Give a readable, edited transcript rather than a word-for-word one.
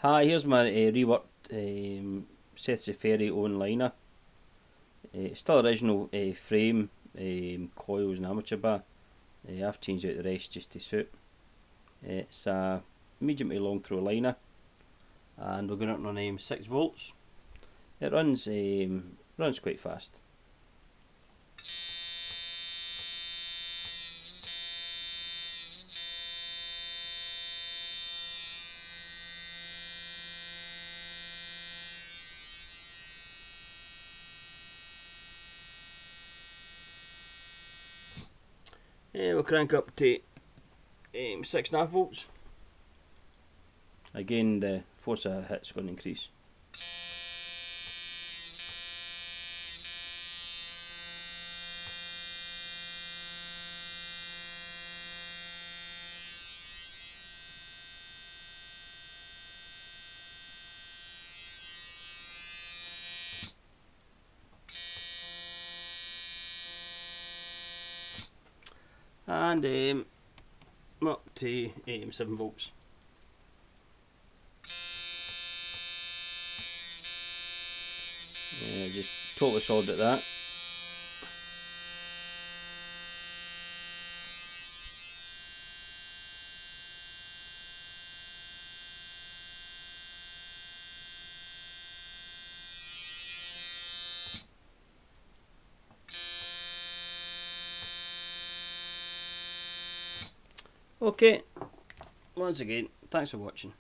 Hi, here's my reworked Seth Ciferri Owen liner. Still original frame, coils and amateur bar. I've changed out the rest just to suit. It's a medium to long throw liner, and we're going up on 6 volts. It runs quite fast. We'll crank up to 6.5 volts. Again, the force of hit's going to increase. And up to 7 volts. Just totally solid at that. Okay, once again, thanks for watching.